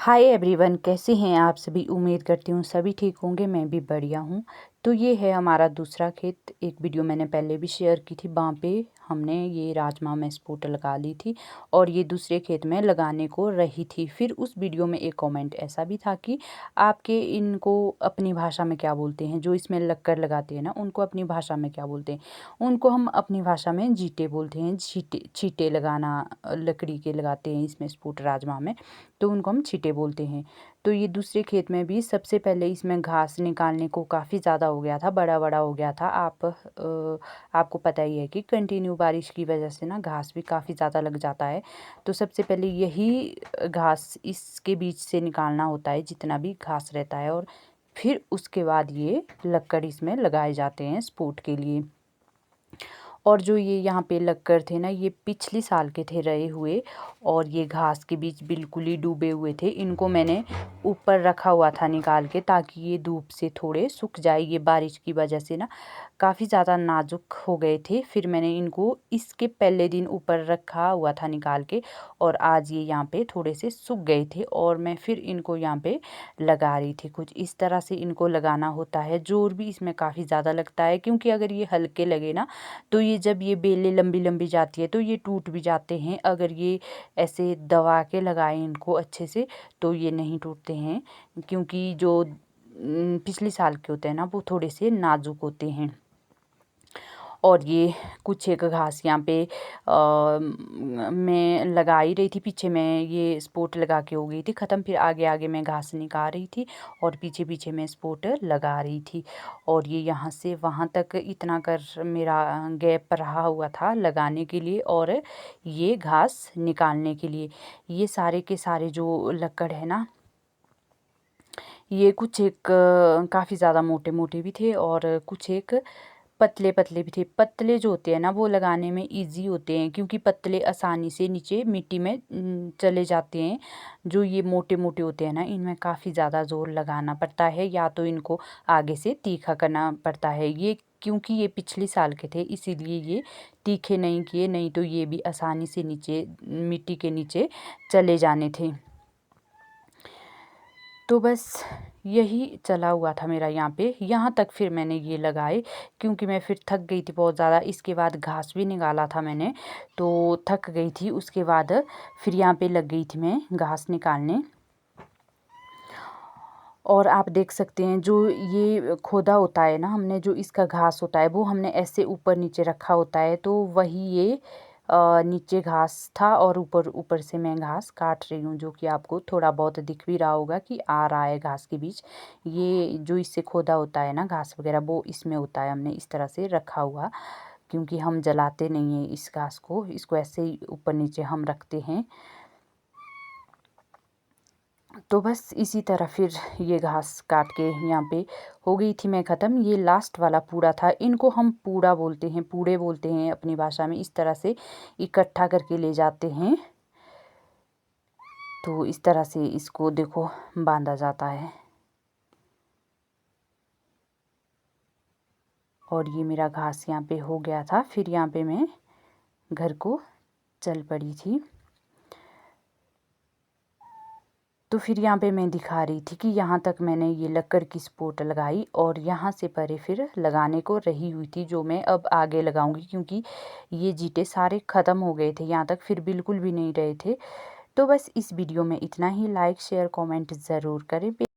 Hi everyone, कैसे हैं आप सभी। उम्मीद करती हूँ सभी ठीक होंगे। मैं भी बढ़िया हूँ। तो ये है हमारा दूसरा खेत। एक वीडियो मैंने पहले भी शेयर की थी, वहाँ पे हमने ये राजमा में स्पोर्ट लगा ली थी और ये दूसरे खेत में लगाने को रही थी। फिर उस वीडियो में एक कमेंट ऐसा भी था कि आपके इनको अपनी भाषा में क्या बोलते हैं, जो इसमें लक्कर लगाते हैं ना, उनको अपनी भाषा में क्या बोलते हैं। उनको हम अपनी भाषा में जीटे बोलते हैं। छीटे छीटे लगाना, लकड़ी के लगाते हैं इसमें स्पोर्ट राजमा में, तो उनको हम छीटे बोलते हैं। तो ये दूसरे खेत में भी सबसे पहले इसमें घास निकालने को काफ़ी ज़्यादा हो गया था, बड़ा बड़ा हो गया था। आपको पता ही है कि कंटिन्यू बारिश की वजह से ना घास भी काफ़ी ज़्यादा लग जाता है। तो सबसे पहले यही घास इसके बीच से निकालना होता है, जितना भी घास रहता है, और फिर उसके बाद ये लक्कड़ इसमें लगाए जाते हैं सपोर्ट के लिए। और जो ये यहाँ पे लक्कर थे ना, ये पिछले साल के थे रहे हुए, और ये घास के बीच बिल्कुल ही डूबे हुए थे। इनको मैंने ऊपर रखा हुआ था निकाल के, ताकि ये धूप से थोड़े सूख जाए। ये बारिश की वजह से ना काफ़ी ज़्यादा नाजुक हो गए थे। फिर मैंने इनको इसके पहले दिन ऊपर रखा हुआ था निकाल के, और आज ये यहाँ पे थोड़े से सूख गए थे, और मैं फिर इनको यहाँ पे लगा रही थी। कुछ इस तरह से इनको लगाना होता है। जोर भी इसमें काफ़ी ज़्यादा लगता है, क्योंकि अगर ये हल्के लगे ना, तो ये जब ये बेलें लंबी लंबी जाती है तो ये टूट भी जाते हैं। अगर ये ऐसे दबा के लगाएं इनको अच्छे से, तो ये नहीं टूटते हैं, क्योंकि जो पिछले साल के होते हैं ना, वो थोड़े से नाजुक होते हैं। और ये कुछ एक घास यहाँ पे मैं लगा ही रही थी। पीछे मैं ये स्पोर्ट लगा के हो गई थी ख़त्म, फिर आगे आगे मैं घास निकाल रही थी और पीछे पीछे मैं स्पोर्ट लगा रही थी। और ये यहाँ से वहाँ तक इतना कर मेरा गैप रहा हुआ था लगाने के लिए और ये घास निकालने के लिए। ये सारे के सारे जो लक्कड़ है ना, ये कुछ एक काफ़ी ज़्यादा मोटे मोटे भी थे और कुछ एक पतले पतले भी थे। पतले जो होते हैं ना, वो लगाने में इजी होते हैं, क्योंकि पतले आसानी से नीचे मिट्टी में चले जाते हैं। जो ये मोटे मोटे होते हैं ना, इनमें काफ़ी ज़्यादा ज़ोर लगाना पड़ता है, या तो इनको आगे से तीखा करना पड़ता है। ये क्योंकि ये पिछले साल के थे, इसीलिए ये तीखे नहीं किए, नहीं तो ये भी आसानी से नीचे मिट्टी के नीचे चले जाने थे। तो बस यही चला हुआ था मेरा यहाँ पे। यहाँ तक फिर मैंने ये लगाए, क्योंकि मैं फिर थक गई थी बहुत ज़्यादा। इसके बाद घास भी निकाला था मैंने, तो थक गई थी। उसके बाद फिर यहाँ पे लग गई थी मैं घास निकालने। और आप देख सकते हैं, जो ये खोदा होता है ना हमने, जो इसका घास होता है, वो हमने ऐसे ऊपर नीचे रखा होता है, तो वही ये नीचे घास था और ऊपर ऊपर से मैं घास काट रही हूँ, जो कि आपको थोड़ा बहुत दिख भी रहा होगा कि आ रहा है घास के बीच। ये जो इससे खोदा होता है ना घास वगैरह, वो इसमें होता है। हमने इस तरह से रखा हुआ, क्योंकि हम जलाते नहीं हैं इस घास को, इसको ऐसे ही ऊपर नीचे हम रखते हैं। तो बस इसी तरह फिर ये घास काट के यहाँ पे हो गई थी मैं ख़त्म। ये लास्ट वाला पूड़ा था। इनको हम पूड़ा बोलते हैं, पूड़े बोलते हैं अपनी भाषा में। इस तरह से इकट्ठा करके ले जाते हैं, तो इस तरह से इसको देखो बांधा जाता है। और ये मेरा घास यहाँ पे हो गया था। फिर यहाँ पे मैं घर को चल पड़ी थी। तो फिर यहाँ पे मैं दिखा रही थी कि यहाँ तक मैंने ये लक्कड़ की सपोर्ट लगाई, और यहाँ से परे फिर लगाने को रही हुई थी, जो मैं अब आगे लगाऊंगी, क्योंकि ये जीटे सारे ख़त्म हो गए थे। यहाँ तक फिर बिल्कुल भी नहीं रहे थे। तो बस इस वीडियो में इतना ही। लाइक शेयर कमेंट ज़रूर करें।